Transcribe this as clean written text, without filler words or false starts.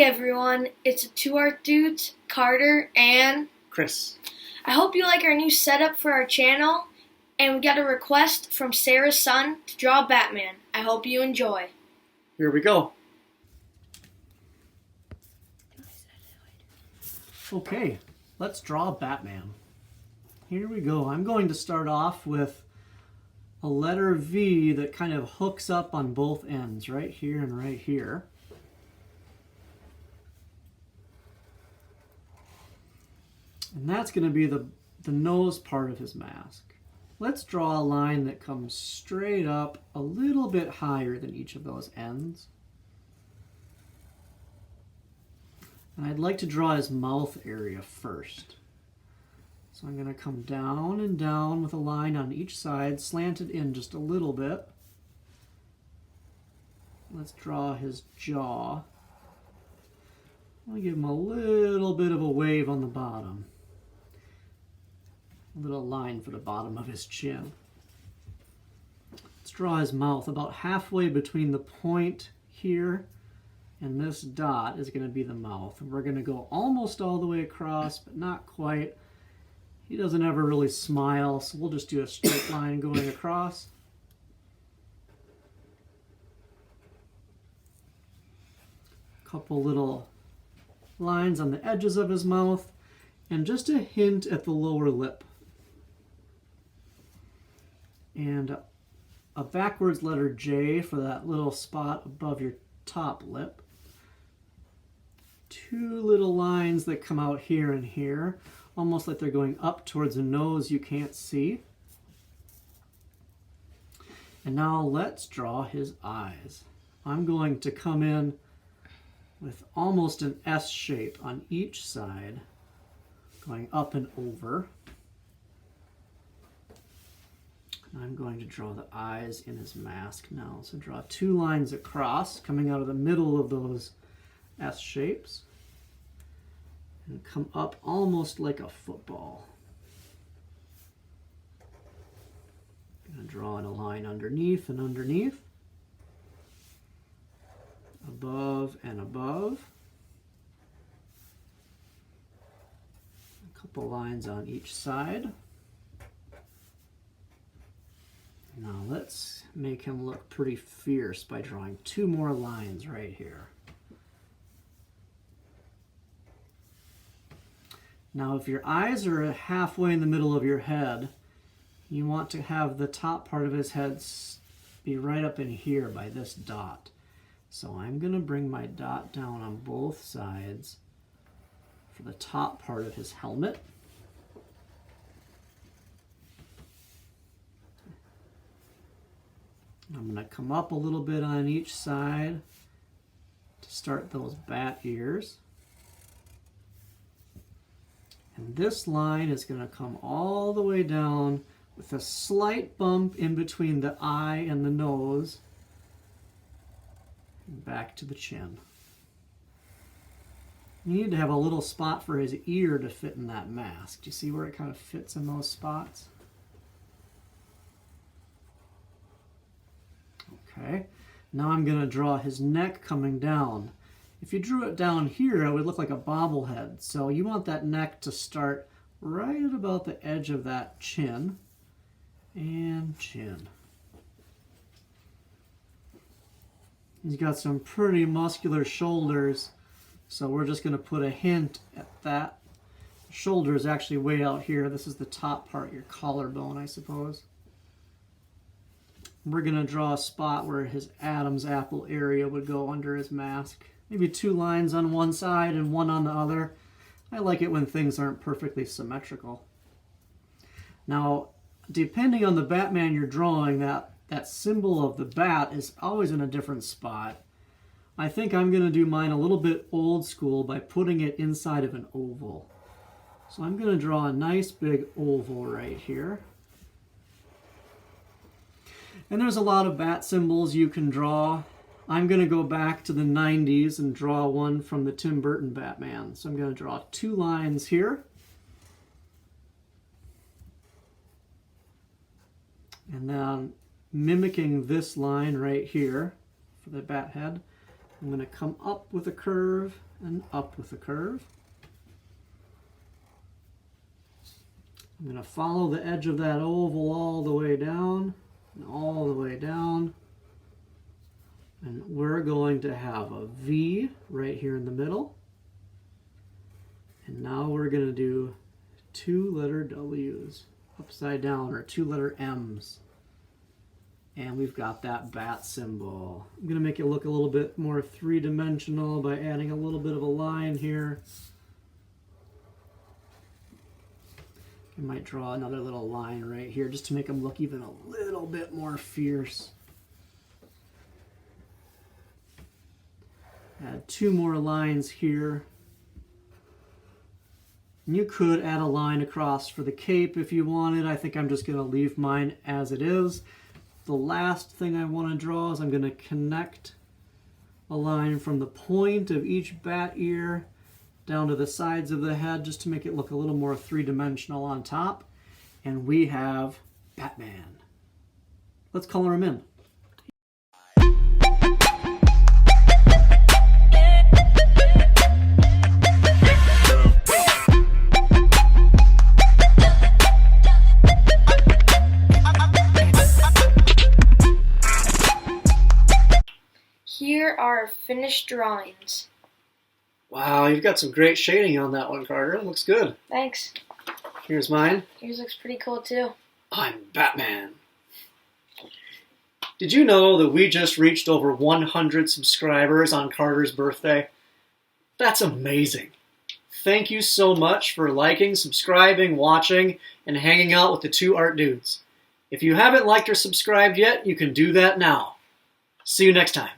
everyone, it's the Two Art Dudes, Carter and Chris. I hope you like our new setup for our channel, and we got a request from Sarah's son to draw Batman. I hope you enjoy. Here we go. Okay, let's draw Batman. Here we go. I'm going to start off with a letter V that kind of hooks up on both ends, right here and right here. And that's going to be the nose part of his mask. Let's draw a line that comes straight up a little bit higher than each of those ends. And I'd like to draw his mouth area first. So I'm going to come down and down with a line on each side, slanted in just a little bit. Let's draw his jaw. I'll give him a little bit of a wave on the bottom. A little line for the bottom of his chin. Let's draw his mouth about halfway between the point here and this dot is going to be the mouth. And we're going to go almost all the way across, but not quite. He doesn't ever really smile, so we'll just do a straight line going across. A couple little lines on the edges of his mouth, and just a hint at the lower lip. And a backwards letter J for that little spot above your top lip. Two little lines that come out here and here, almost like they're going up towards a nose you can't see. And now let's draw his eyes. I'm going to come in with almost an S shape on each side, going up and over. I'm going to draw the eyes in his mask now. So draw two lines across, coming out of the middle of those S shapes. And come up almost like a football. I'm going to draw in a line underneath and underneath. Above and above. A couple lines on each side. Now let's make him look pretty fierce by drawing two more lines right here. Now if your eyes are halfway in the middle of your head, you want to have the top part of his head be right up in here by this dot. So I'm going to bring my dot down on both sides for the top part of his helmet. I'm going to come up a little bit on each side to start those bat ears. And this line is going to come all the way down with a slight bump in between the eye and the nose and back to the chin. You need to have a little spot for his ear to fit in that mask. Do you see where it kind of fits in those spots? Okay, now I'm going to draw his neck coming down. If you drew it down here, it would look like a bobblehead. So you want that neck to start right at about the edge of that chin and chin. He's got some pretty muscular shoulders, so we're just going to put a hint at that. The shoulder is actually way out here. This is the top part, your collarbone, I suppose. We're going to draw a spot where his Adam's apple area would go under his mask. Maybe two lines on one side and one on the other. I like it when things aren't perfectly symmetrical. Now, depending on the Batman you're drawing, that symbol of the bat is always in a different spot. I think I'm going to do mine a little bit old school by putting it inside of an oval. So I'm going to draw a nice big oval right here. And there's a lot of bat symbols you can draw. I'm going to go back to the 90s and draw one from the Tim Burton Batman. So I'm going to draw two lines here. And then mimicking this line right here for the bat head, I'm going to come up with a curve and up with a curve. I'm going to follow the edge of that oval all the way down and all the way down. And we're going to have a V right here in the middle. And now we're going to do 2-letter W's upside down, or 2-letter M's. And we've got that bat symbol. I'm going to make it look a little bit more three-dimensional by adding a little bit of a line here. I might draw another little line right here just to make them look even a little bit more fierce. Add 2 more lines here. And you could add a line across for the cape if you wanted. I think I'm just going to leave mine as it is. The last thing I want to draw is I'm going to connect a line from the point of each bat ear down to the sides of the head just to make it look a little more three-dimensional on top. And we have Batman. Let's color him in. Here are our finished drawings. Wow, you've got some great shading on that one, Carter. It looks good. Thanks. Here's mine. Yours looks pretty cool too. I'm Batman. Did you know that we just reached over 100 subscribers on Carter's birthday? That's amazing. Thank you so much for liking, subscribing, watching, and hanging out with the two art dudes. If you haven't liked or subscribed yet, you can do that now. See you next time.